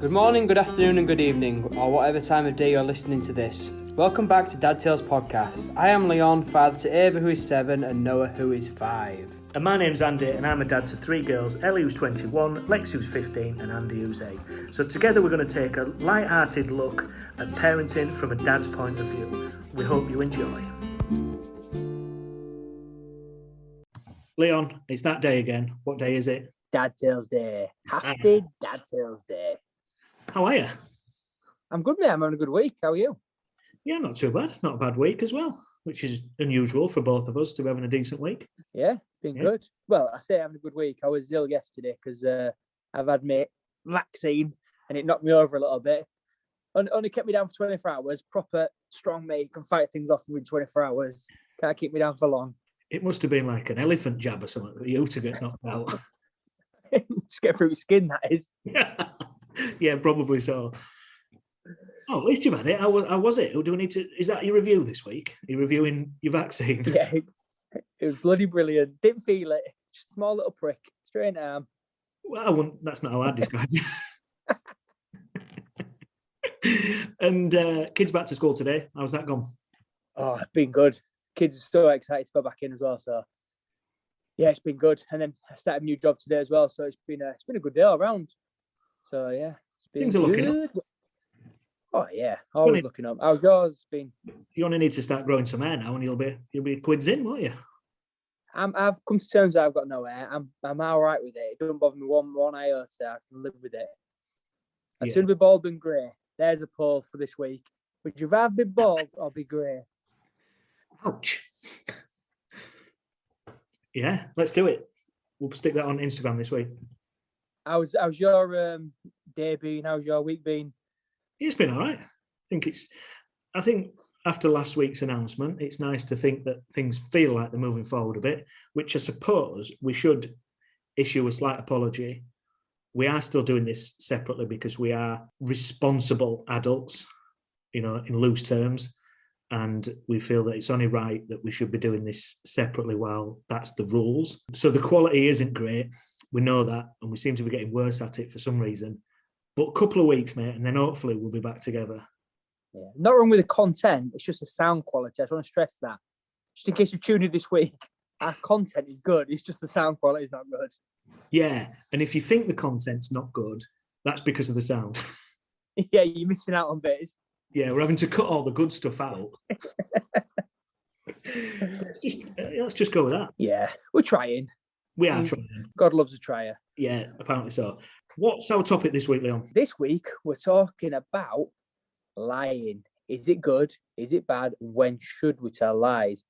Good morning, good afternoon and good evening, or whatever time of day you're listening to this. Welcome back to Dad Tales Podcast. I am Leon, father to Ava who is 7 and Noah who is 5. And my name's Andy and I'm a dad to 3 girls, Ellie who's 21, Lex who's 15 and Andy who's 8. So together we're going to take a light-hearted look at parenting from a dad's point of view. We hope you enjoy. Leon, it's that day again. What day is it? Dad Tales Day. Happy Dad Tales Day. How are you? I'm good, mate. I'm having a good week. How are you? Yeah, not too bad. Not a bad week as well, which is unusual for both of us to be having a decent week. Yeah, been good. Well, I say having a good week. I was ill yesterday because I've had my vaccine and it knocked me over a little bit. Only kept me down for 24 hours. Proper strong mate, can fight things off within 24 hours. Can't keep me down for long. It must have been like an elephant jab or something for you to get knocked out. Just get through your skin, that is. Yeah, probably so. Oh, at least you've had it. How was it? Do we need to? Is that your review this week? Are you reviewing your vaccine? Yeah, it was bloody brilliant. Didn't feel it. Just a small little prick, straight in the arm. Well, that's not how I'd describe it. And kids back to school today. How's that gone? Oh, it's been good. Kids are so excited to go back in as well. So yeah, it's been good. And then I started a new job today as well. So it's been a good day all around. So yeah, it's been Things are looking up. Oh yeah, always looking up. How's yours been? You only need to start growing some hair now, and you'll be quids in, won't you? I've come to terms that I've got no hair. I'm all right with it. It doesn't bother me one iota. I can live with it. I'd sooner be bald than grey. There's a poll for this week. Would you rather be bald or be grey? Ouch. Yeah, let's do it. We'll stick that on Instagram this week. How's your day been? How's your week been? It's been all right. I think after last week's announcement, it's nice to think that things feel like they're moving forward a bit, which I suppose we should issue a slight apology. We are still doing this separately because we are responsible adults, in loose terms. And we feel that it's only right that we should be doing this separately while that's the rules. So the quality isn't great. We know that, and we seem to be getting worse at it for some reason. But a couple of weeks, mate, and then hopefully we'll be back together. Yeah, not wrong with the content. It's just the sound quality. I just want to stress that. Just in case you've tuned in this week, our content is good. It's just the sound quality is not good. Yeah, and if you think the content's not good, that's because of the sound. Yeah, you're missing out on bits. Yeah, we're having to cut all the good stuff out. Let's just go with that. Yeah, we're trying. We are trying. God loves a tryer. Yeah, apparently so. What's our topic this week, Leon? This week, we're talking about lying. Is it good? Is it bad? When should we tell lies?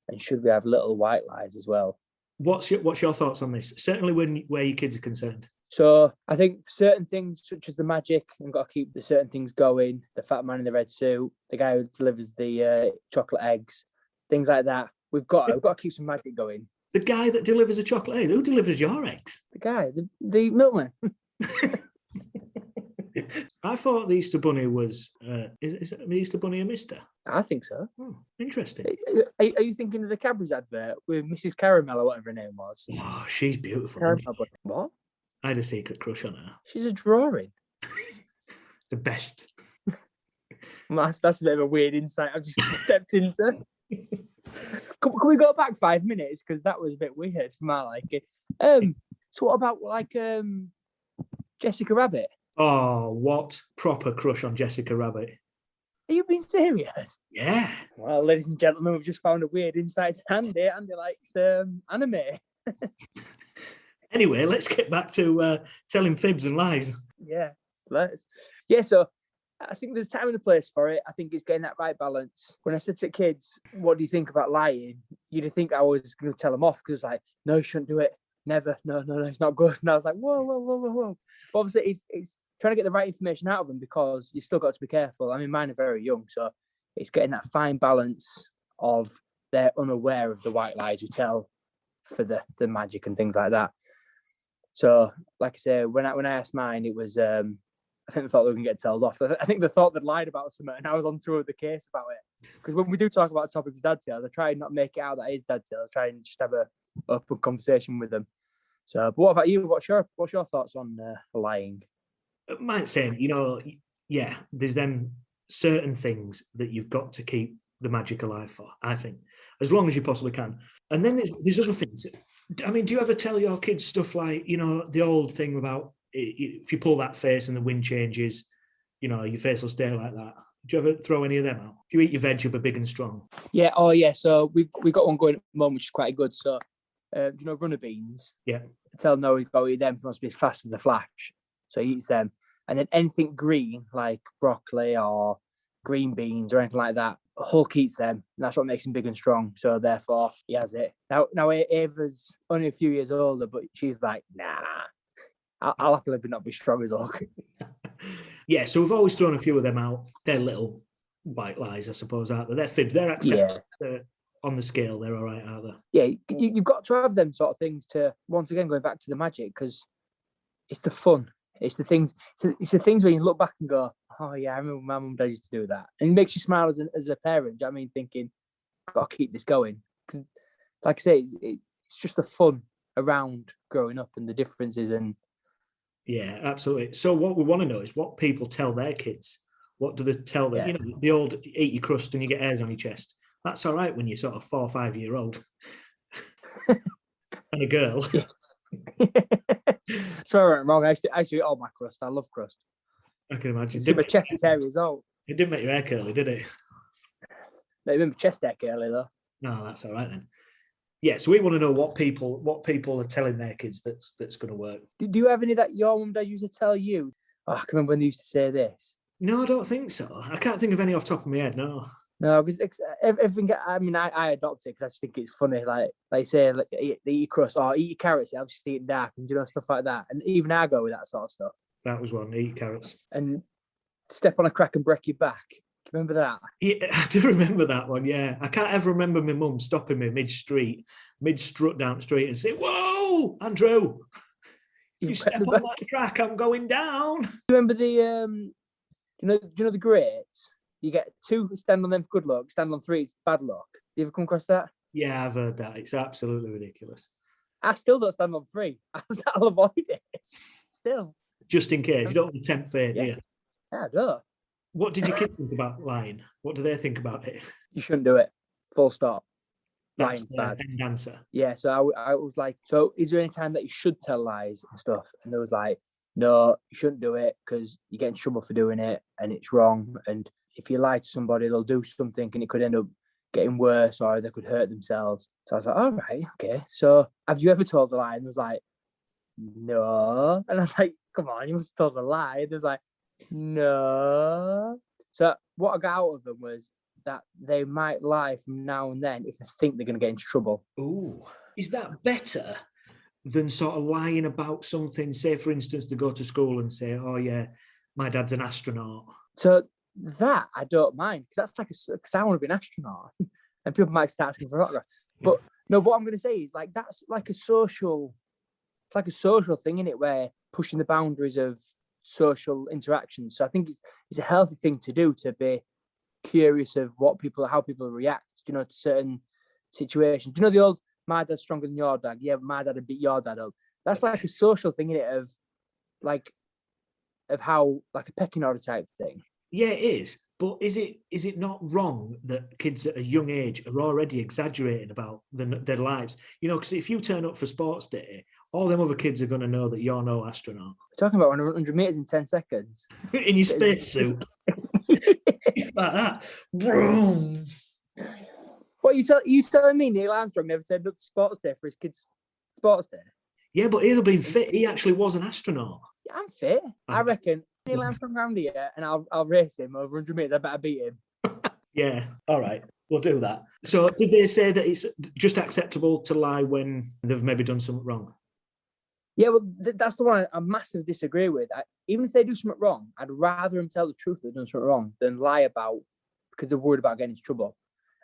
And should we have little white lies as well? What's your thoughts on this? Certainly where your kids are concerned. So I think certain things such as the magic, and got to keep the certain things going, the fat man in the red suit, the guy who delivers the chocolate eggs, things like that. We've got to keep some magic going. The guy that delivers a chocolate egg? Who delivers your eggs? The guy, the milkman. I thought the Easter Bunny was... is the Easter Bunny a mister? I think so. Oh, interesting. Are you thinking of the Cadbury's advert with Mrs. Caramel or whatever her name was? Oh, she's beautiful. What? I had a secret crush on her. She's a drawing. The best. That's a bit of a weird insight I've just stepped into. Can we go back 5 minutes? Because that was a bit weird for my liking. So what about Jessica Rabbit? Oh, what proper crush on Jessica Rabbit. Are you being serious? Yeah. Well, ladies and gentlemen, we've just found a weird insight to Andy. Andy likes anime. Anyway, let's get back to telling fibs and lies. Yeah, let's. Yeah, so I think there's time and a place for it. I think it's getting that right balance. When I said to kids, what do you think about lying? You'd think I was going to tell them off because like, no, you shouldn't do it. Never. No, it's not good. And I was like, whoa. But obviously, it's trying to get the right information out of them because you still got to be careful. I mean, mine are very young, so it's getting that fine balance of they're unaware of the white lies we tell for the magic and things like that. So, like I say, when I asked mine, it was I think they thought they were going to get told off. I think they thought they'd lied about something, and I was on tour with the case about it. Because when we do talk about a topic of dad tales, I try and not make it out that it is dad tales. I try and just have a open conversation with them. So, but what about you? What's your thoughts on lying? might say, you know, yeah, there's them certain things that you've got to keep the magic alive for, I think, as long as you possibly can. And then there's other things. I mean, do you ever tell your kids stuff like, you know, the old thing about if you pull that face and the wind changes, you know, your face will stay like that? Do you ever throw any of them out? Do you eat your veg, you'll be big and strong? Yeah, oh yeah, so we got one going at the moment, which is quite good. So, do you know runner beans? Yeah. I tell Noah he's got to eat them if he wants to be as fast as the Flash. So he eats them. And then anything green, like broccoli or green beans or anything like that, Hulk eats them. And that's what makes him big and strong. So therefore, he has it. Now Ava's only a few years older, but she's like, nah, I'll happily not be strong as Hulk. Yeah, so we've always thrown a few of them out. They're little white lies, I suppose, aren't they? They're fibs. They're accepted. Yeah. On the scale, they're all right, aren't they? Yeah, you've got to have them sort of things to, once again, going back to the magic, because it's the fun. It's the things. It's the things where you look back and go, "Oh yeah, I remember my mum and dad used to do that," and it makes you smile as a parent. Do you know what I mean? Thinking, "Got to keep this going." Because, like I say, it's just the fun around growing up and the differences. And yeah, absolutely. So what we want to know is what people tell their kids. What do they tell them? Yeah. You know, the old eat your crust and you get hairs on your chest. That's all right when you're sort of 4 or 5 year old and a girl. Sorry, I'm wrong. I used to eat all my crust. I love crust. I can imagine. See, my chest is hairy as well. It didn't make your hair curly, did it? No, it made my chest hair curly though. No, that's all right then. Yeah, so we want to know what people are telling their kids that's going to work. Do you have any that your mum and dad used to tell you? Oh, I can remember when they used to say this. No, I don't think so. I can't think of any off the top of my head. No. No, because everything. I mean, I adopt it because I just think it's funny. Like say, like, eat your crust or eat your carrots. I'll just eat dark and stuff like that. And even I go with that sort of stuff. That was one. Eat carrots and step on a crack and break your back. Do you remember that? Yeah, I do remember that one. Yeah, I can't ever remember my mum stopping me mid-strut down the street and saying, "Whoa, Andrew, if you step on that crack, I'm going down." Do you remember the do you know the grades? You get 2, stand on them for good luck, stand on 3, it's bad luck. You ever come across that? Yeah, I've heard that. It's absolutely ridiculous. I still don't stand on 3. I'll avoid it. Still. Just in case. You don't want to tempt fate, do you? Yeah, I don't. What did your kids think about lying? What do they think about it? You shouldn't do it. Full stop. That's the end answer. Yeah, so I was like, so is there any time that you should tell lies and stuff? And there was like, no, you shouldn't do it because you get in trouble for doing it and it's wrong. And if you lie to somebody, they'll do something and it could end up getting worse or they could hurt themselves. So I was like, all right, okay. So have you ever told a lie? And it was like, no. And I was like, come on, you must have told a lie. And it was like, no. So what I got out of them was that they might lie from now and then if they think they're going to get into trouble. Ooh, is that better than sort of lying about something? Say, for instance, to go to school and say, oh yeah, my dad's an astronaut. So that I don't mind because that's like because I want to be an astronaut and people might start asking for autograph. But no, what I'm going to say is like that's like a social thing, in it, where pushing the boundaries of social interactions. So I think it's a healthy thing to do, to be curious of how people react, to certain situations. Do you know the old "my dad's stronger than your dad"? Yeah, my dad would beat your dad up. That's like a social thing, in it, of how, like, a pecking order type thing. Yeah, it is. But is it not wrong that kids at a young age are already exaggerating about their lives? Because if you turn up for sports day, all them other kids are going to know that you're no astronaut. We're talking about 100 meters in 10 seconds. In your spacesuit. Like that. Boom. What you telling me Neil Armstrong never turned up to sports day for his kids' sports day? Yeah, but he'll have been fit. He actually was an astronaut. Yeah, I'm fit. I reckon Neil Armstrong round here and I'll race him over 100 meters. I better beat him. Yeah, all right. We'll do that. So did they say that it's just acceptable to lie when they've maybe done something wrong? Yeah, well, that's the one I massively disagree with. Even if they do something wrong, I'd rather them tell the truth they've done something wrong than lie about because they're worried about getting into trouble.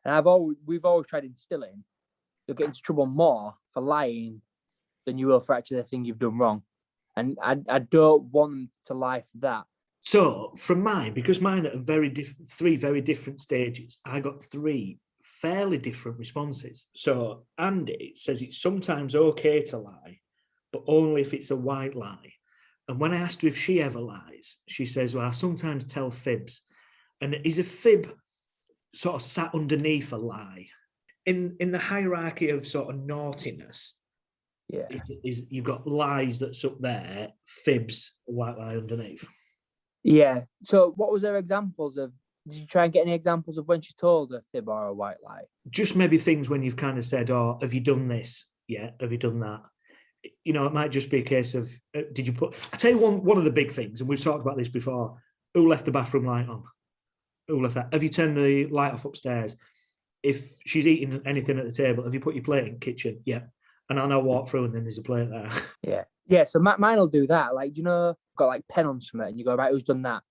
And we've always tried instilling you'll get into trouble more for lying than you will for actually the thing you've done wrong. And I don't want them to lie for that. So from mine, because mine are three very different stages, I got 3 fairly different responses. So Andy says it's sometimes okay to lie, but only if it's a white lie. And when I asked her if she ever lies, she says, well, I sometimes tell fibs. And is a fib sort of sat underneath a lie? In the hierarchy of sort of naughtiness, Yeah. You've got lies that's up there, fibs, a white lie underneath. Yeah. So what was her examples of? Did you try and get any examples of when she told a fib or a white lie? Just maybe things when you've kind of said, oh, have you done this? Yeah. Have you done that? You know, it might just be a case of, did you put... I'll tell you one of the big things, and we've talked about this before. Who left the bathroom light on? Who left that? Have you turned the light off upstairs? If she's eating anything at the table, have you put your plate in the kitchen? Yeah. And I'll now walk through and then there's a plate there. Yeah. Yeah. So mine will do that. Like, you know, got like pen on something and you go, right, who's done that?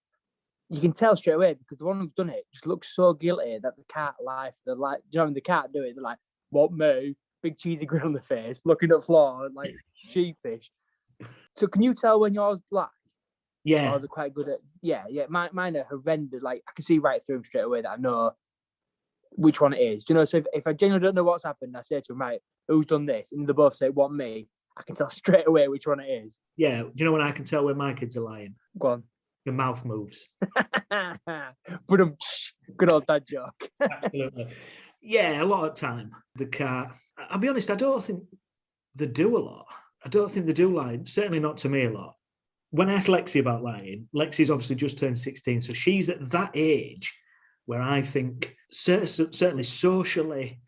You can tell straight away because the one who's done it just looks so guilty that the cat life, they're like, you know, when the cat do it, they're like, what, me? Big cheesy grin on the face, looking at the floor, like sheepish. So can you tell when yours lie? Yeah. Or they're quite good at, yeah. Mine are horrendous. Like, I can see right through them straight away that I know which one it is. Do you know, so if I genuinely don't know what's happened, I say to them, right, who's done this? And they both say, what, me? I can tell straight away which one it is. Yeah. Do you know when I can tell when my kids are lying? Go on. The mouth moves. But good old dad joke. Absolutely. Yeah, a lot of time. The cat. I'll be honest, I don't think they do a lot. I don't think they do lie. Certainly not to me a lot. When I asked Lexi about lying, Lexi's obviously just turned 16. So she's at that age where I think certainly socially,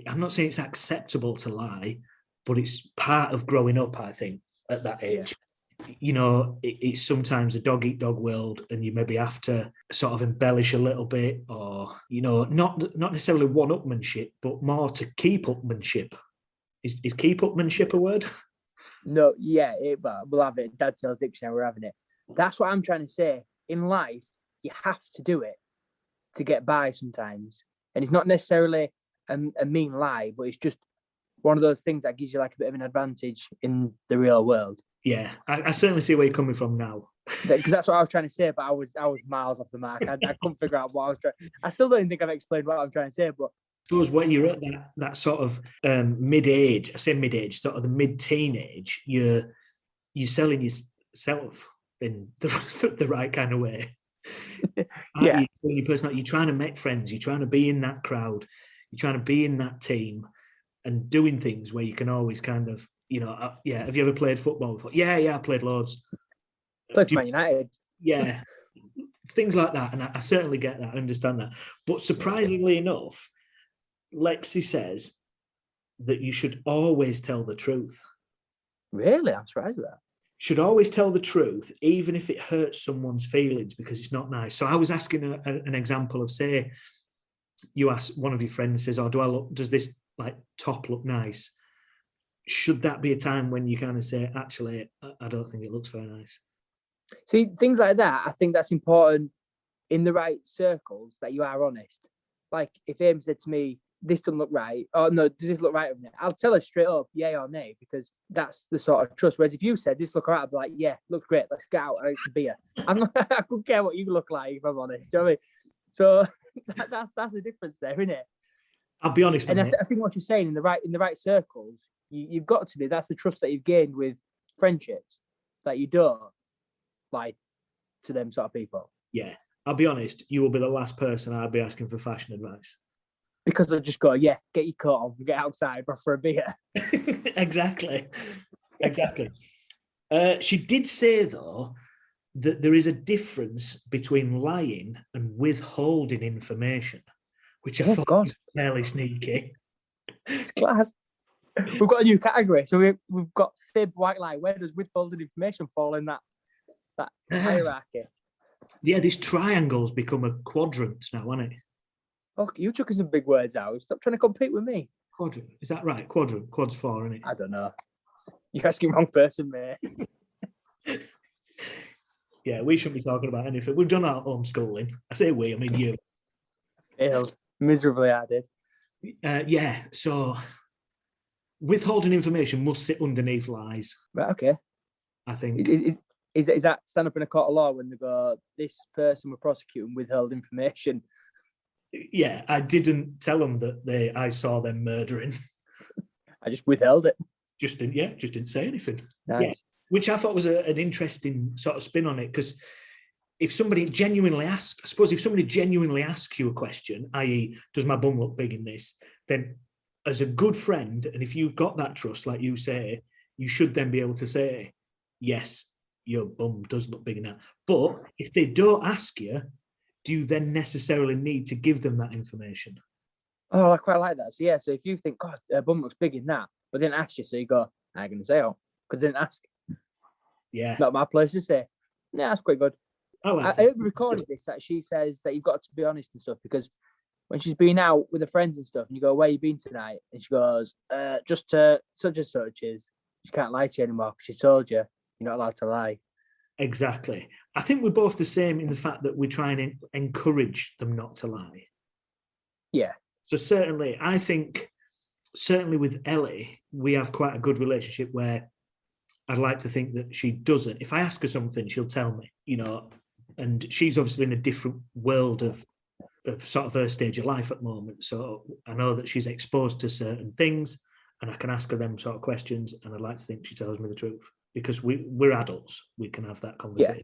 I'm not saying it's acceptable to lie, but it's part of growing up, I think, at that age. Yeah. You know, it's sometimes a dog-eat-dog world and you maybe have to sort of embellish a little bit or, you know, not necessarily one-upmanship, but more to keep-upmanship. Is keep-upmanship a word? No, yeah, we'll have it. Dad tells dictionary, we're having it. That's what I'm trying to say. In life, you have to do it to get by sometimes. And it's not necessarily a mean lie, but it's just one of those things that gives you like a bit of an advantage in the real world. Yeah, I certainly see where you're coming from now. Because that's what I was trying to say, but I was miles off the mark. I couldn't figure out what I was trying. I still don't think I've explained what I'm trying to say, but I suppose when you're at that sort of mid-age, I say mid-age, sort of the mid-teenage, you're selling yourself in the right kind of way. Yeah. You're trying to make friends, you're trying to be in that crowd, you're trying to be in that team and doing things where you can always kind of, you know, yeah, have you ever played football before? Yeah, I played loads. Played for Man United. Yeah, things like that. And I certainly get that, I understand that. But surprisingly enough, Lexi says that you should always tell the truth. Really? I'm surprised at that. Should always tell the truth, even if it hurts someone's feelings, because it's not nice. So I was asking an example of, say, you ask one of your friends, says, oh, does this like top look nice? Should that be a time when you kind of say, actually, I don't think it looks very nice? See, things like that, I think that's important in the right circles, that you are honest. Like if Amy said to me, this doesn't look right, or no, does this look right with me? I'll tell her straight up, yay or nay, because that's the sort of trust. Whereas if you said this look all right, I'd be like, yeah, looks great, let's get out and have some beer. I couldn't care what you look like, if I'm honest. Do you know what I mean? So that's the difference there, isn't it? I'll be honest with you. And I think what you're saying in the right circles, you've got to be. That's the trust that you've gained with friendships, that you don't lie to them sort of people. Yeah, I'll be honest. You will be the last person I'd be asking for fashion advice. Because I just go, yeah, get your coat on, get outside, go for a beer. Exactly. She did say, though, that there is a difference between lying and withholding information, which I thought was fairly sneaky. It's class. We've got a new category. So we've got fib, white lie. Where does withholding information fall in that hierarchy? Yeah, this triangle's become a quadrant now, hasn't it? Oh, you took some big words out. Stop trying to compete with me. Quadrant. Is that right? Quadrant. Quad's 4, isn't it? I don't know. You're asking the wrong person, mate. Yeah, we shouldn't be talking about anything. We've done our homeschooling. I say we, I mean you. Failed. Miserably, I did. Yeah, so withholding information must sit underneath lies. Right, okay. I think. Is that stand up in a court of law when they go, this person we're prosecuting withheld information? Yeah, I didn't tell them that I saw them murdering. I just withheld it. just didn't say anything. Nice. Yeah, which I thought was an interesting sort of spin on it, because if somebody genuinely asks you a question, i.e., does my bum look big in this, then as a good friend, and if you've got that trust, like you say, you should then be able to say, yes, your bum does look big in that. But if they don't ask you, do you then necessarily need to give them that information? Oh, I quite like that. So yeah, so if you think, God, her bum looks big in that, but then ask you, so you go, I'm going to say, oh, because didn't ask. Yeah. It's not my place to say. Yeah, that's quite good. I recorded this, that she says that you've got to be honest and stuff, because when she's been out with her friends and stuff, and you go, where you been tonight? And she goes, just to such and such is. She can't lie to you anymore because she told you you're not allowed to lie. Exactly. I think we're both the same in the fact that we try and encourage them not to lie. Yeah. So certainly, I think, certainly with Ellie, we have quite a good relationship where I'd like to think that she doesn't. If I ask her something, she'll tell me, and she's obviously in a different world of sort of her stage of life at the moment. So I know that she's exposed to certain things, and I can ask her them sort of questions, and I'd like to think she tells me the truth, because we're adults. We can have that conversation.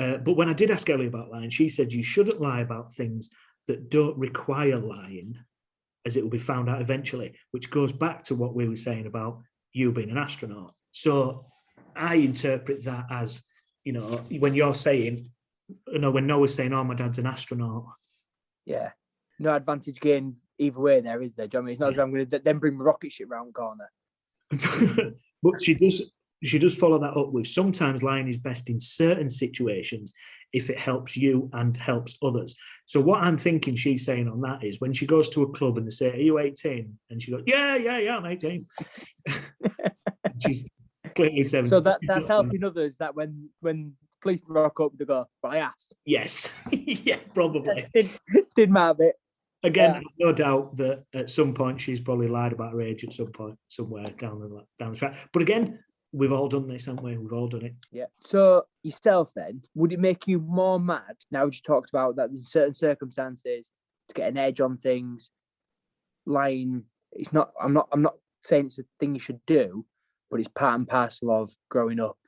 Yeah. But when I did ask Ellie about lying, she said you shouldn't lie about things that don't require lying, as it will be found out eventually, which goes back to what we were saying about you being an astronaut. So I interpret that as, when you're saying, when Noah's saying, oh, my dad's an astronaut. Yeah. No advantage gained either way there, is there? Do you know what I mean? It's not as I'm going to then bring my rocket ship round the corner. But she does follow that up with, sometimes lying is best in certain situations if it helps you and helps others. So what I'm thinking she's saying on that is, when she goes to a club and they say, are you 18? And she goes, yeah, I'm 18. She's clearly 17. So that's helping others, that when police rock up, they go, well, I asked. Yes. Yeah, probably. Did my bit. Again, yeah. There's no doubt that at some point she's probably lied about her age at some point, somewhere down the track. But again, we've all done this, haven't we? We've all done it. Yeah. So yourself then, would it make you more mad? Now we just talked about that in certain circumstances, to get an edge on things, lying, it's not, I'm not saying it's a thing you should do, but it's part and parcel of growing up,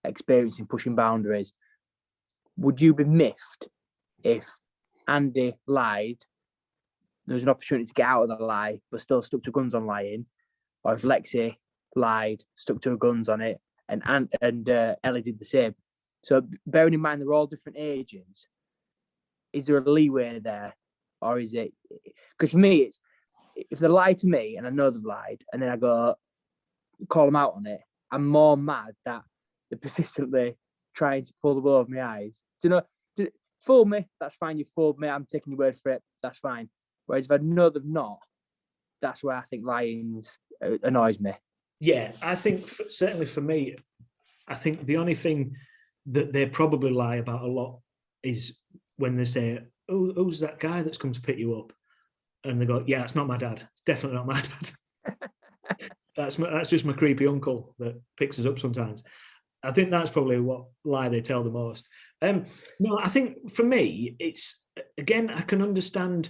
experiencing, pushing boundaries. Would you be miffed if Andy lied, there was an opportunity to get out of the lie, but still stuck to guns on lying? Or if Lexi lied, stuck to her guns on it, and Ellie did the same? So bearing in mind they're all different ages, is there a leeway there? Or is it, because for me, it's, if they lie to me and I know they've lied, and then I go call them out on it, I'm more mad that they're persistently trying to pull the wool over my eyes. Fool me, that's fine, you fooled me, I'm taking your word for it, that's fine. Whereas if I know they've not, that's where I think lying annoys me. Yeah, I think certainly for me, I think the only thing that they probably lie about a lot is when they say, oh, who's that guy that's come to pick you up? And they go, yeah, it's not my dad. It's definitely not my dad. That's just my creepy uncle that picks us up sometimes. I think that's probably what lie they tell the most. No, I think for me, it's, again, I can understand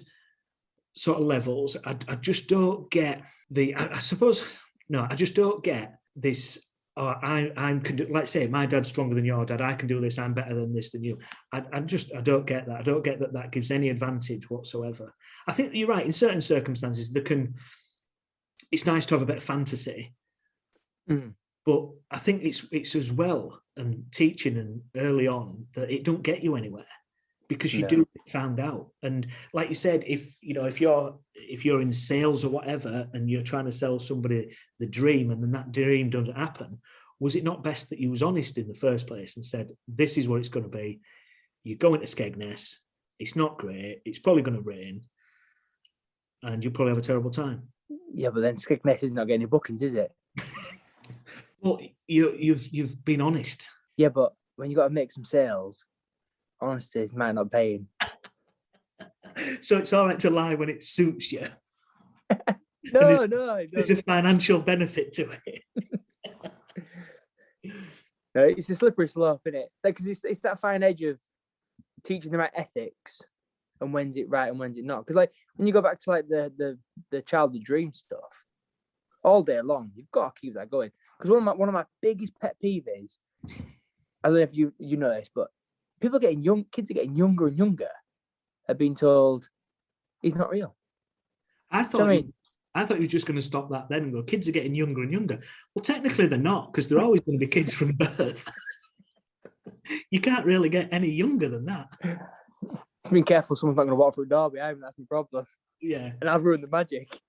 sort of levels. I just don't get I just don't get this. Let's say my dad's stronger than your dad. I can do this. I'm better than this than you. I don't get that. I don't get that gives any advantage whatsoever. I think you're right. In certain circumstances, it's nice to have a bit of fantasy. Mm. But I think it's as well, and teaching and early on, that it don't get you anywhere, because you do get found out. And like you said, if you're in sales or whatever, and you're trying to sell somebody the dream, and then that dream doesn't happen, was it not best that you was honest in the first place and said, this is what it's going to be. You're going to Skegness. It's not great. It's probably going to rain, and you'll probably have a terrible time. Yeah, but then Skegness is not getting any bookings, is it? Well, you've been honest. Yeah, but when you got to make some sales, honesty might not pay. So it's all right to lie when it suits you. No. There's a financial benefit to it. No, it's a slippery slope, isn't it? Because it's that fine edge of teaching the right ethics and when's it right and when's it not. Because like when you go back to like the childhood dream stuff, all day long. You've got to keep that going. Because one of my biggest pet peeves, I don't know if you know this, but kids are getting younger and younger, are being told he's not real. I thought you were just going to stop that then and go, kids are getting younger and younger. Well, technically they're not, because they're always going to be kids from birth. You can't really get any younger than that. Being careful, someone's not going to walk through a door behind me. That's my problem. Yeah. And I've ruined the magic.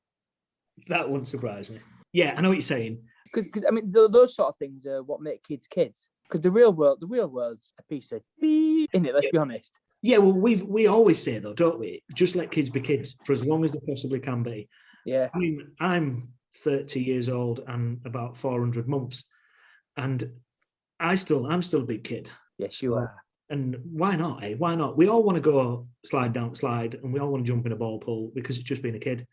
That wouldn't surprise me. Yeah, I know what you're saying. Because I mean, those sort of things are what make kids kids. Because the real world's a piece of beep, isn't it? Let's be honest. Yeah, well, we always say though, don't we? Just let kids be kids for as long as they possibly can be. Yeah. I mean, I'm 30 years old and about 400 months, and I'm still a big kid. Yes, you are. And why not? Why not? We all want to go slide down slide, and we all want to jump in a ball pool because it's just being a kid.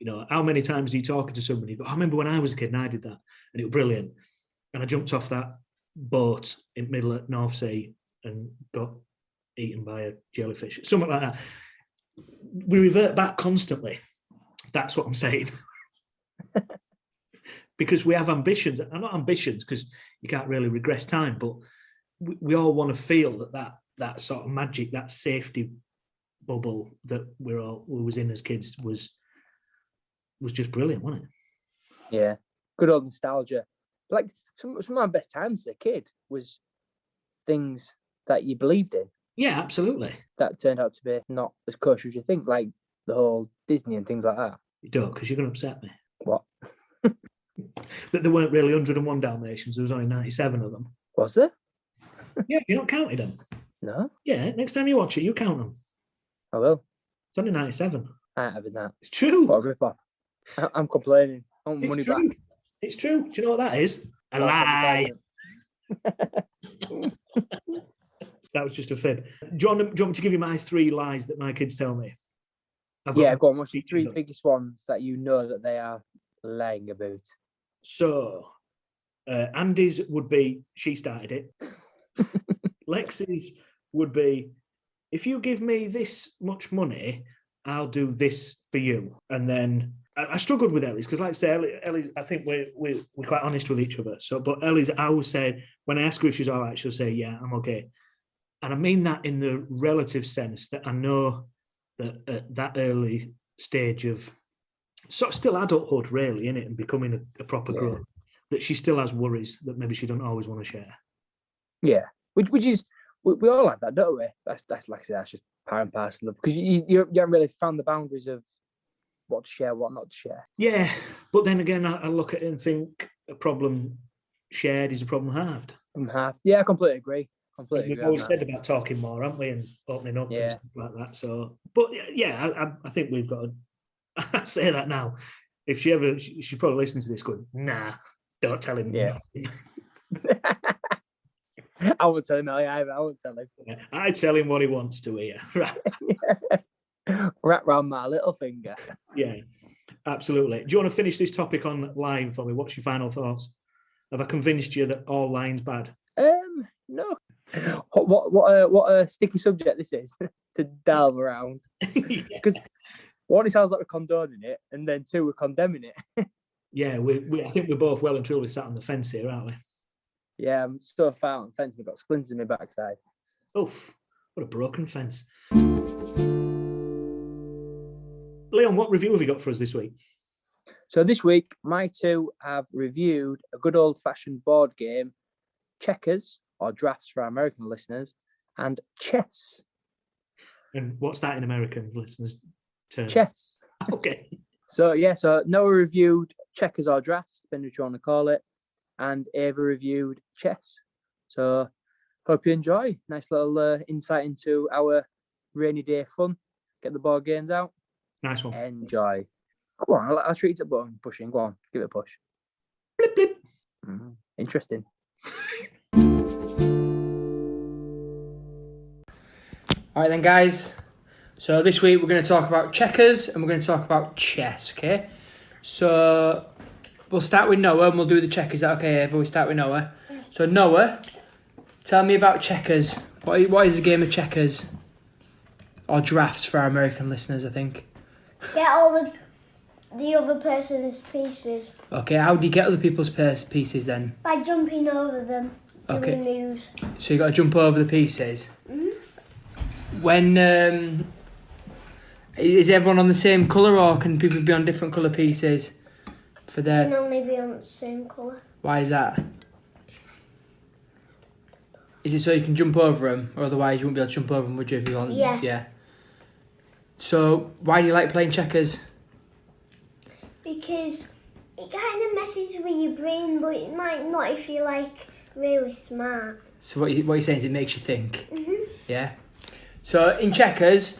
You know, how many times are you talking to somebody? You go, I remember when I was a kid and I did that, and it was brilliant. And I jumped off that boat in the middle of North Sea and got eaten by a jellyfish, something like that. We revert back constantly. That's what I'm saying. Because we have ambitions. I'm not ambitions because you can't really regress time, but we all want to feel that sort of magic, that safety bubble that we was in as kids was just brilliant, wasn't it? Yeah, good old nostalgia. Like some of my best times as a kid was things that you believed in. Yeah, absolutely. That turned out to be not as kosher as you think, like the whole Disney and things like that. You don't, because you're going to upset me. What? That there weren't really 101 Dalmatians. There was only 97 of them. Was there? Yeah, you not counted them. No. Yeah, next time you watch it, you count them. I will. It's only 97. I ain't having that. It's true. What a rip-off. I'm complaining. I want money back. It's true. Do you know what that is? A lie. That was just a fib. Do you want me to give you my 3 lies that my kids tell me? Go on. What's the 3 biggest ones that you know that they are lying about? So, Andy's would be, she started it. Lexi's would be, if you give me this much money, I'll do this for you. And then I struggled with Ellie's because, like I say, Ellie, I think we're quite honest with each other. So, but Ellie's, I always say, when I ask her if she's all right, she'll say, yeah, I'm okay. And I mean that in the relative sense that I know that at that early stage of sort of still adulthood, really, in it, and becoming a proper grown, that she still has worries that maybe she don't always want to share. Yeah, which is we all have that, don't we? That's like I said, that's just part and parcel of, because you haven't really found the boundaries of what to share, what not to share. Yeah, but then again, I look at it and think a problem shared is a problem halved. Yeah, I completely agree. We've always said about talking more, haven't we, and opening up and stuff like that. So, but yeah, I think we've got to. I say that now. If she's probably listening to this going, nah, don't tell him. Yeah. I won't tell him either. I won't tell him. Yeah, I tell him what he wants to hear. Right. Wrap round my little finger. Yeah, absolutely. Do you want to finish this topic on lying for me? What's your final thoughts? Have I convinced you that all lying's bad? No. What a sticky subject this is to delve around. Because one, it sounds like we're condoning it, and then 2, we're condemning it. Yeah, I think we're both well and truly sat on the fence here, aren't we? Yeah, I'm so far on the fence. We've got splinters in my backside. Oof, what a broken fence. Leon, what review have you got for us this week? So this week, my 2 have reviewed a good old-fashioned board game, checkers, or drafts for our American listeners, and chess. And what's that in American listeners' terms? Chess. Okay. So Noah reviewed checkers or drafts, depending what you want to call it, and Ava reviewed chess. So hope you enjoy. Nice little insight into our rainy day fun. Get the board games out. Nice one. Enjoy. Go on, I'll treat it a button pushing. Go on, give it a push. Blip, blip. Interesting. All right then, guys. So this week we're going to talk about checkers and we're going to talk about chess, okay? So we'll start with Noah and we'll do the checkers. Is that okay, Eva? We start with Noah. So Noah, tell me about checkers. What is a game of checkers? Or drafts for our American listeners, I think. Get all the the other person's pieces Okay, how do you get other people's pieces then? by jumping over them. Okay. Doing moves. So you got to jump over the pieces. When is everyone on the same colour, or can people be on different colour pieces for They can their? only be on the same colour. Why is that? Is it so you can jump over them, or otherwise you wouldn't be able to jump over them, would you? If you want? Yeah. Yeah. So why do you like playing checkers? Because it kind of messes with your brain, but it might not if you're like really smart. So what you're saying is it makes you think. Yeah. So in checkers,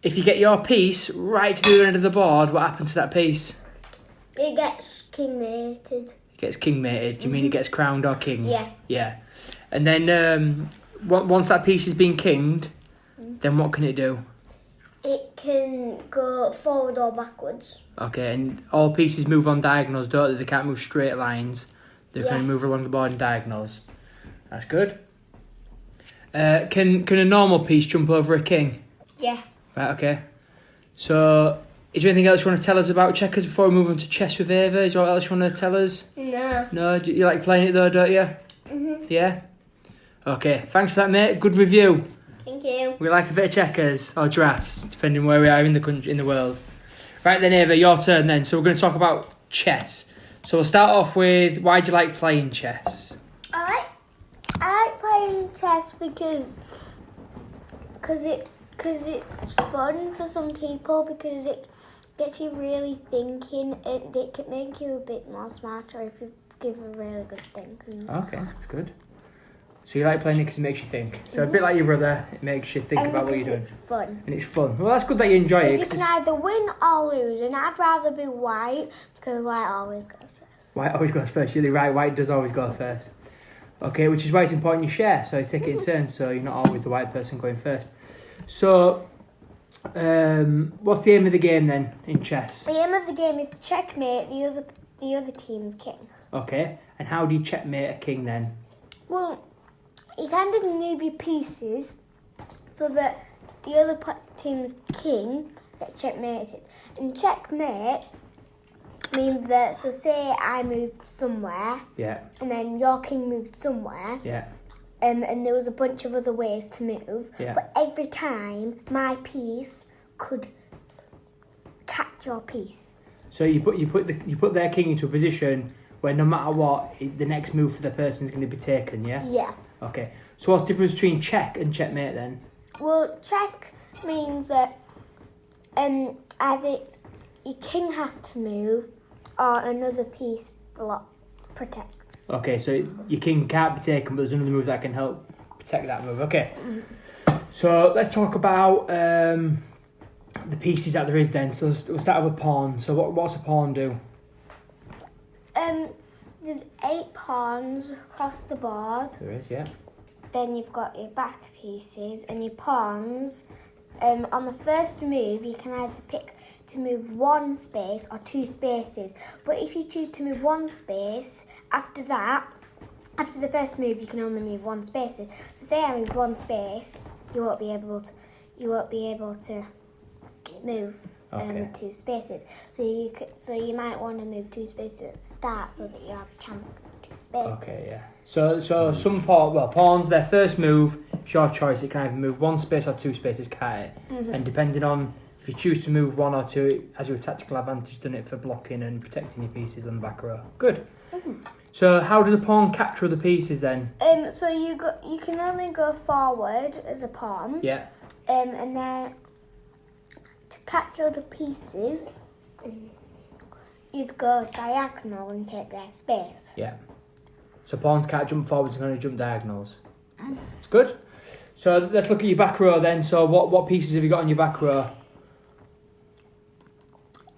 if you get your piece right to the other end of the board, what happens to that piece? It gets kingmated. It gets kingmated. Do you mean it gets crowned or king? Yeah. Yeah. And then once that piece has been kinged, then what can it do? It can go forward or backwards. Okay, and all pieces move on diagonals, don't they? They can't move straight lines. They can move along the board in diagonals. That's good. Can a normal piece jump over a king? Yeah. Right, okay. So, is there anything else you want to tell us about checkers before we move on to chess with Ava? Is there anything else you want to tell us? No. No? You like playing it though, don't you? Yeah? Okay, thanks for that, mate. Good review. Thank you. We like a bit of checkers, or drafts, depending where we are in the country, in the world. Right then, Ava, your turn then. So we're going to talk about chess. So we'll start off with, why do you like playing chess? I like playing chess because it's fun for some people, because it gets you really thinking, and it can make you a bit more smarter if you give a really good think. Okay, that's good. So you like playing it because it makes you think. So a bit like your brother, it makes you think And about what you're because doing. it's fun. And it's fun. Well, that's good that you enjoy it. Because you can either win or lose, and I'd rather be white, because white always goes first. White always goes first. You're right, white does always go first. Okay, which is why it's important you share, so you take it in turns, so you're not always the white person going first. So, what's the aim of the game then in chess? The aim of the game is to checkmate the other team's king. Okay, and how do you checkmate a king then? Well, you kind of move your pieces so that the other team's king gets checkmated. And checkmate means that, so say I moved somewhere, Yeah, and then your king moved somewhere, yeah, and there was a bunch of other ways to move, Yeah. but every time my piece could catch your piece. So you put their king into a position where no matter what, the next move for the person is going to be taken. Yeah. Yeah. Okay. So what's the difference between check and checkmate then? Well, check means that either your king has to move or another piece protects. Okay, so your king can't be taken, but there's another move that can help protect that move. Okay. So let's talk about the pieces that there is then. So we'll start with a pawn. So what's a pawn do? There's 8 pawns across the board. There is, yeah. Then you've got your back pieces and your pawns. On the first move, you can either pick to move 1 space or 2 spaces. But if you choose to move 1 space, after the first move, you can only move 1 space. So say I move 1 space, you won't be able to move Okay. 2 spaces. So you might want to move 2 spaces at the start so that you have a chance to move 2 spaces. Okay, yeah. So some pawns, their first move, it's your choice. It can either move 1 space or 2 spaces, can't it? Mm-hmm. And depending on if you choose to move 1 or 2, it has your tactical advantage, done it for blocking and protecting your pieces on the back row. Good. Mm-hmm. So how does a pawn capture the pieces then? So you can only go forward as a pawn. Yeah. And then to capture the pieces, you'd go diagonal and take their space. Yeah. So pawns can't jump forwards, they're going to jump diagonals. It's good. So let's look at your back row then. So what pieces have you got on your back row?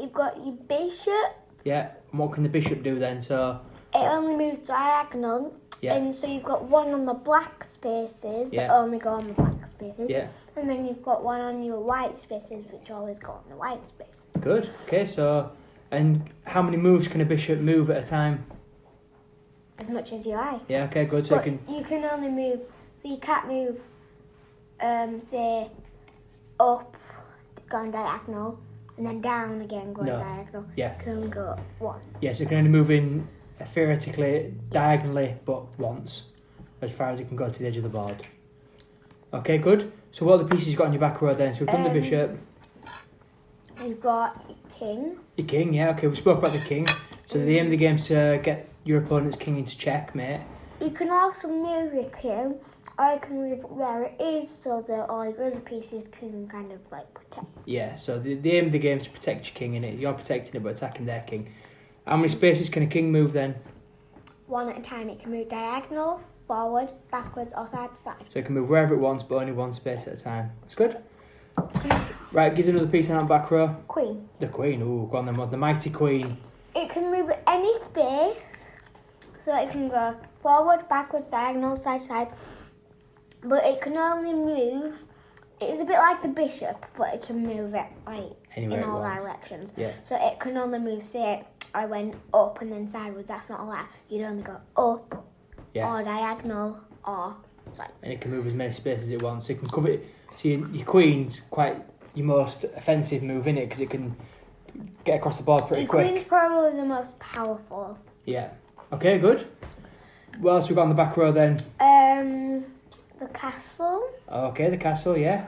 You've got your bishop. Yeah. And what can the bishop do then? So It only moves diagonal. Yeah. And so you've got 1 on the black spaces that Yeah. only go on the black spaces. yeah. And then you've got 1 on your white spaces, which always go on the white spaces. Good. Okay. So and how many moves can a bishop move at a time? As much as you like. Yeah. Okay. Good. So But you can. you can only move, so you can't move, say, up, going diagonal, and then down again going No. diagonal. Yeah. You can only go up one. Yeah, so it can only move in theoretically diagonally, but once, as far as it can go to the edge of the board. Okay, good. So what are the pieces you got on your back row then? So we've done the bishop. You've got your king. Your king, yeah, okay, we spoke about the king. So the aim of the game is to get your opponent's king into checkmate. You can also move your king, or you can move it where it is so that all your other pieces can kind of like protect. Yeah, so the aim of the game is to protect your king in it. You're protecting it but attacking their king. How many spaces can a king move then? One at a time. It can move diagonal, forward, backwards, or side to side. So it can move wherever it wants but only one space at a time. That's good. Right, gives another piece on that back row. Queen. The queen, ooh, go on then, the mighty queen. It can move at any space, so it can go forward, backwards, diagonal, side to side. But it can only move. It's a bit like the bishop, but it can move it like Anywhere in it all wants. directions. Yeah. So it can only move. Say I went up and then sideways. That's not allowed. You'd only go up Yeah. or diagonal or side. And it can move as many spaces as it wants. So it can cover it. So your queen's quite your most offensive move in it because it can get across the board pretty The quick. queen's probably the most powerful. Yeah. Okay, good. What else we got on the back row then? The castle. Okay, the castle, yeah.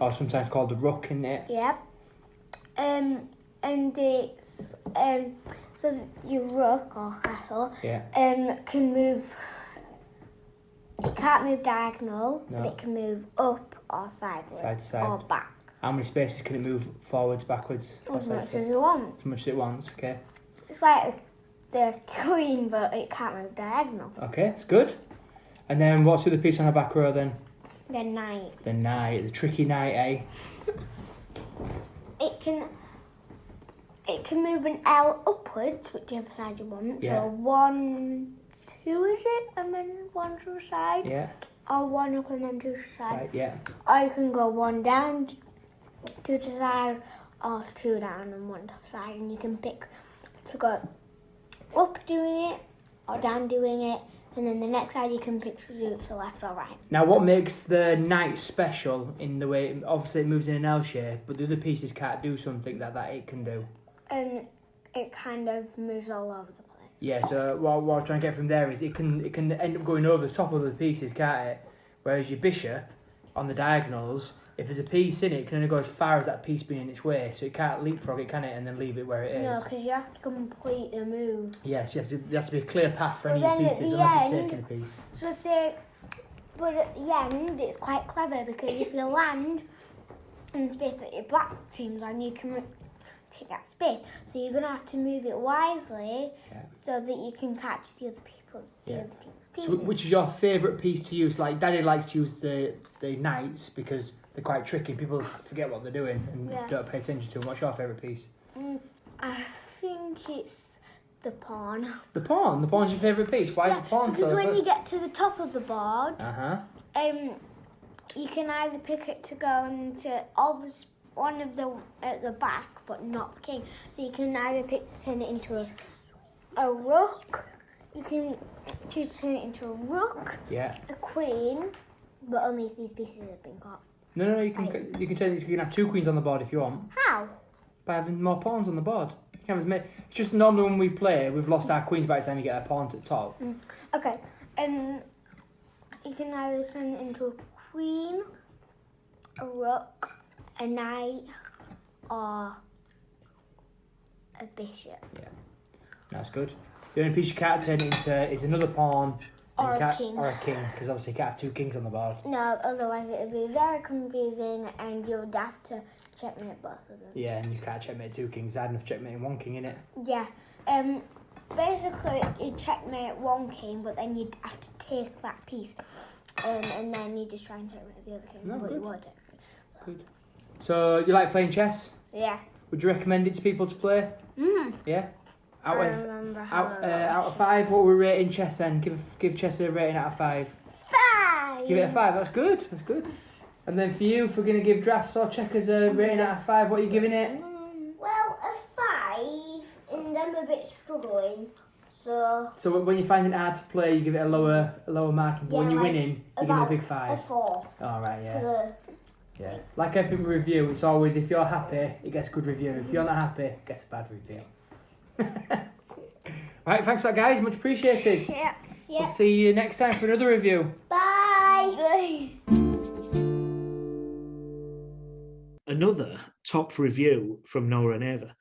Or sometimes called the rook, isn't it? Yep. And it's so your rook or castle Yeah. can move. It can't move diagonal, No. but it can move up or sideways Side to side. or back. How many spaces can it move forwards, backwards? or As side to much side? as you want. As much as it wants, okay. It's like the queen, but it can't move diagonal. Okay, that's good. And then what's the other piece on the back row then? The knight. The knight, the tricky knight, eh? It can move an L upwards, whichever side you want. Yeah. So 1, 2 is it, and then 1 to the side, Yeah, or 1 up and then 2 to the side. right, yeah. Or you can go 1 down, 2 to the side, or 2 down and 1 to the side, and you can pick to go up doing it or down doing it, and then the next side you can pick to do it to left or right. Now, what makes the knight special in the way, obviously it moves in an L shape, but the other pieces can't do something that it can do. And it kind of moves all over the place. Yeah, so what I'm trying to get from there is it can end up going over the top of the pieces, can't it? Whereas your bishop, on the diagonals, if there's a piece in it, it can only go as far as that piece being in its way, so it can't leapfrog it, can it, and then leave it where it is? No, because you have to complete the move. Yes, there has to be a clear path for any But of the then at pieces, the unless you're end- taking a piece. So say, but at the end it's quite clever because if you land in the space that your black team's on, you can take that space. So you're gonna have to move it wisely Yeah. so that you can catch the other Yeah. team's So pieces. which is your favourite piece to use? Like, Daddy likes to use the knights because they're quite tricky. People forget what they're doing and Yeah. don't pay attention to them. What's your favourite piece? I think it's the pawn. The pawn. The pawn's your favourite piece. Why is the pawn because so when good? you get to the top of the board, you can either pick it to go into one of the at the back, but not the king. So you can either pick to turn it into a rook. You can choose to turn it into a rook, Yeah. a queen, but only if these pieces have been got. No, you can have 2 queens on the board if you want. How? By having more pawns on the board. You can have as many. It's just normally when we play, we've lost our queens by the time you get a pawn to the top. Okay. You can either turn it into a queen, a rook, a knight, or a bishop. That's good. The only piece you can't turn it into is another pawn. and Or you a can't- king. Or a king, because obviously you can't have 2 kings on the board. No, otherwise it would be very confusing and you would have to checkmate both of them. Yeah, and you can't checkmate 2 kings. I'd enough checkmating 1 king, innit? Yeah. Basically, you checkmate 1 king, but then you'd have to take that piece. And then you just try and checkmate the other king. No, but good. you would. Good. So, you like playing chess? Yeah. Would you recommend it to people to play? Yeah? I Out of, remember how out of 5, what we're rating chess then? Give chess a rating out of 5. 5! Give it a 5, that's good. That's good. And then for you, if we're going to give drafts or checkers a rating out of 5, what are you giving it? Well, a 5, and I'm a bit struggling. So when you're finding it hard to play, you give it a lower mark. But when Yeah, you're like winning, you give it a big a 5. 4. All right, yeah. For Yeah. Like everything we review, it's always if you're happy, it gets a good review. If you're not happy, it gets a bad review. Right, thanks for that, guys. Much appreciated. Yeah. We'll see you next time for another review. Bye. Another top review from Noah and Ava.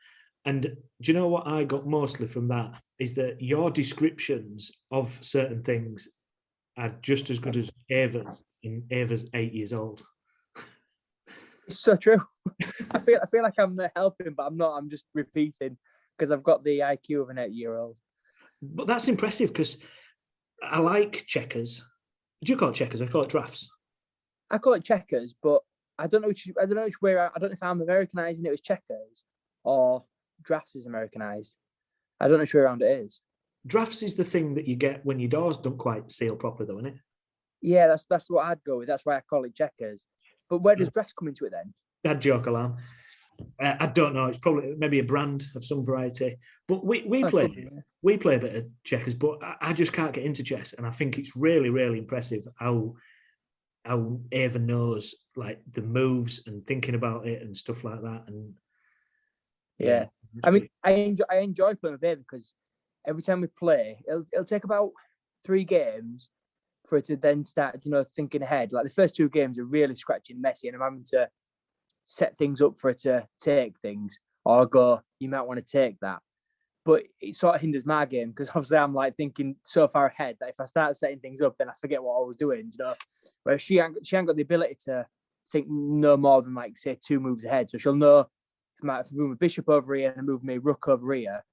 And do you know what I got mostly from that? Is that your descriptions of certain things are just as good as Ava's, and Ava's 8 years old. It's so true. I feel like I'm helping, but I'm not. I'm just repeating because I've got the IQ of an 8-year-old. But that's impressive because I like checkers. Do you call it checkers? I call it drafts. I call it checkers, but I don't know which way. I don't know if I'm Americanizing it as checkers or drafts is Americanized. I don't know which way around it is. Drafts is the thing that you get when your doors don't quite seal properly, though, isn't it? Yeah, that's what I'd go with. That's why I call it checkers. But where does drafts come into it then? Dad joke alarm. I don't know. It's probably maybe a brand of some variety. But we play a bit of checkers, but I just can't get into chess, and I think it's really, really impressive how Ava knows like the moves and thinking about it and stuff like that. And yeah. I mean, I enjoy playing with Ava because every time we play, it'll take about 3 games for it to then start, thinking ahead. Like the first 2 games are really scratchy and messy, and I'm having to set things up for it to take things or go, you might want to take that. But it sort of hinders my game because obviously I'm like thinking so far ahead that if I start setting things up, then I forget what I was doing, Whereas she ain't got the ability to think no more than like say 2 moves ahead. So she'll know if I move my bishop over here and I move my rook over here,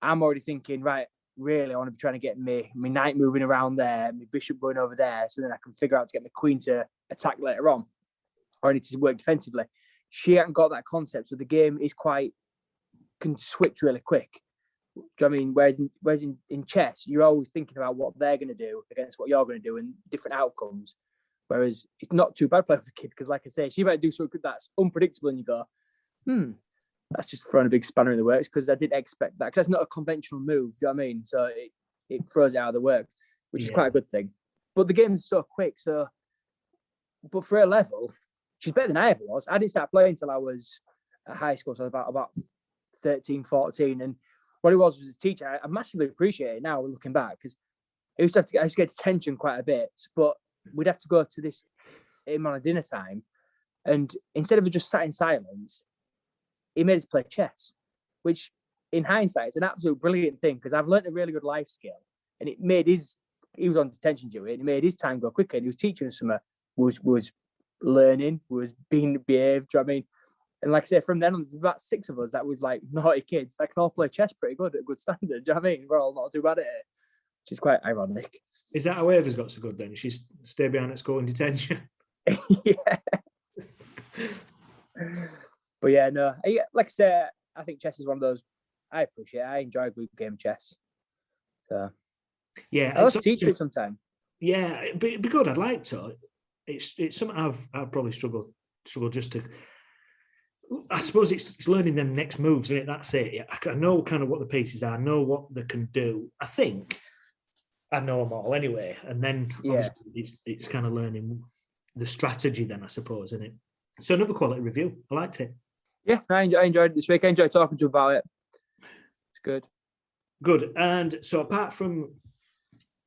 I'm already thinking, right, really, I want to be trying to get my knight moving around there, my bishop going over there, so then I can figure out to get my queen to attack later on, or I need to work defensively. She hasn't got that concept, so the game is can switch really quick. Do you know what I mean? Whereas in chess, you're always thinking about what they're going to do against what you're going to do and different outcomes. Whereas it's not too bad playing for a kid because, like I say, she might do something that's unpredictable, and you go, that's just throwing a big spanner in the works because I didn't expect that because that's not a conventional move. Do you know what I mean? So it throws it out of the works, which is quite a good thing. But the game is so quick. But for her level, she's better than I ever was. I didn't start playing until I was at high school, so I was about 13, 14. And what it was a teacher. I massively appreciate it now looking back because I used to get detention quite a bit, but we'd have to go to this him on a dinner time, and instead of just sat in silence, he made us play chess, which in hindsight is an absolute brilliant thing because I've learned a really good life skill, and it made he was on detention duty, and it made his time go quicker. And he was teaching us something, was learning, was being behaved. Do you know what I mean? And like I say, from then on, there's about 6 of us that was like naughty kids that can all play chess pretty good at a good standard. Do you know what I mean? We're all not too bad at it, which is quite ironic. Is that how Ava's got so good then? She's stayed behind at school in detention? Yeah. But yeah, no. Like I say, I think chess is one of those I appreciate. I enjoy a good game of chess. So yeah, I'll teach it sometime. Yeah, it'd be good. I'd like to. It's something I've probably struggled just to. I suppose it's learning them next moves, isn't it? That's it. Yeah, I know kind of what the pieces are. I know what they can do. I think I know them all anyway. And then obviously it's kind of learning the strategy then, I suppose, isn't it? So another quality review. I liked it. Yeah, I enjoyed it this week. I enjoyed talking to you about it. It's good. Good. And so apart from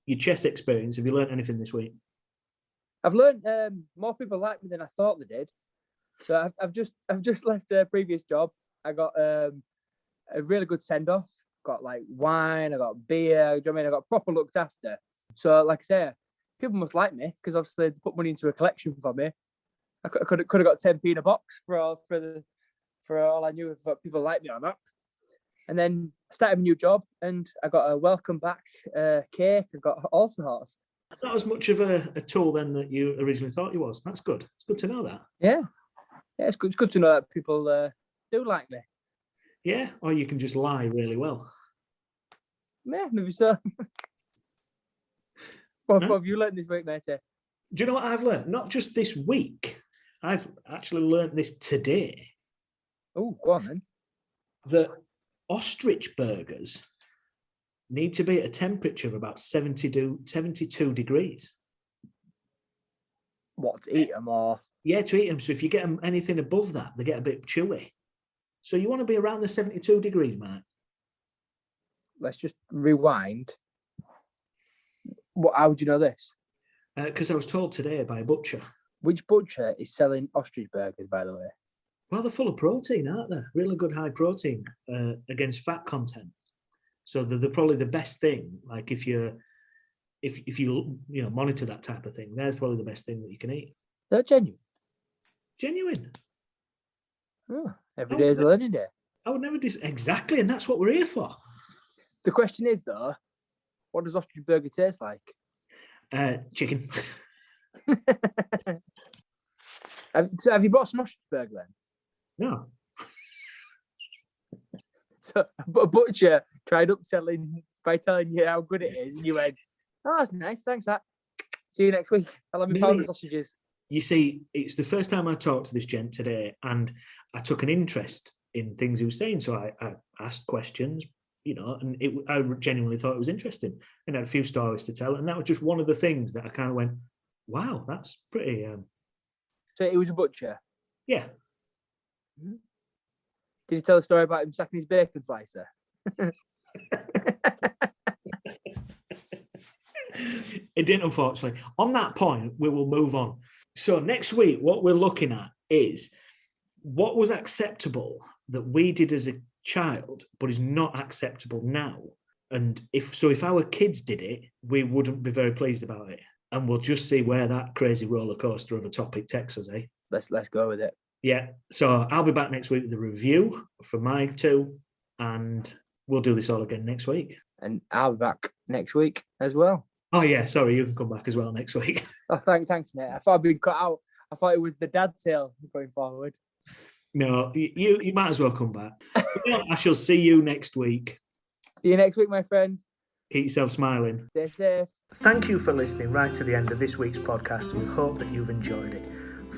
your chess experience, have you learned anything this week? I've learned more people like me than I thought they did. So I've just left a previous job. I got a really good send off. Got like wine. I got beer. Do you know what I mean? I got proper looked after. So like I say, people must like me because obviously they put money into a collection for me. I could have got 10p in a box for all I knew if people like me or not. And then I started a new job and I got a welcome back cake. I got all sorts. Not as much of a tool then that you originally thought you was. That's good. It's good to know that. Yeah, it's good. It's good to know that people do like me. Yeah, or you can just lie really well. Yeah, maybe so. What have you learned this week, mate? Do you know what I've learned? Not just this week. I've actually learned this today. Oh, go on then. That ostrich burgers need to be at a temperature of about 72 degrees. What, to eat them or? Yeah, to eat them. So if you get them anything above that, they get a bit chewy. So you want to be around the 72 degrees mark. Let's just rewind. How would you know this? Because I was told today by a butcher. Which butcher is selling ostrich burgers, by the way? Well, they're full of protein, aren't they? Really good high protein against fat content. So they're probably the best thing. Like if you monitor that type of thing, that's probably the best thing that you can eat. They're genuine. Genuine. Oh, every day is a learning day. I would never exactly, and that's what we're here for. The question is though, what does ostrich burger taste like? Chicken. Have you brought some ostrich burger then? No. So a butcher tried upselling by telling you how good it is, and you went, "Oh, that's nice, thanks. That. See you next week. I'll have my pound of sausages." You see, it's the first time I talked to this gent today, and I took an interest in things he was saying. So I asked questions, and I genuinely thought it was interesting, and had a few stories to tell. And that was just one of the things that I kind of went, "Wow, that's pretty." So he was a butcher. Yeah. Mm-hmm. Did he tell a story about him sacking his bacon slicer? It didn't, unfortunately. On that point, we will move on. So next week, what we're looking at is what was acceptable that we did as a child, but is not acceptable now. And if our kids did it, we wouldn't be very pleased about it. And we'll just see where that crazy roller coaster of a topic takes us, eh? Let's go with it. Yeah. So I'll be back next week with a review for my two, and we'll do this all again next week. And I'll be back next week as well. Oh yeah, sorry, you can come back as well next week. Oh, thanks, mate. I thought I'd been cut out. I thought it was the dad tale going forward. No, you might as well come back. I shall see you next week. See you next week, my friend. Keep yourself smiling. Stay safe. Thank you for listening right to the end of this week's podcast, and we hope that you've enjoyed it.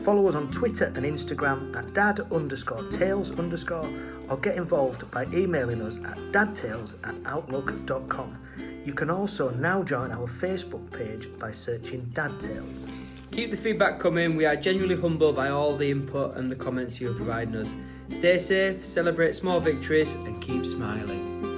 Follow us on Twitter and Instagram at dad_tales_, or get involved by emailing us at dadtales@outlook.com. You can also now join our Facebook page by searching Dad Tales. Keep the feedback coming. We are genuinely humbled by all the input and the comments you are providing us. Stay safe, celebrate small victories, and keep smiling.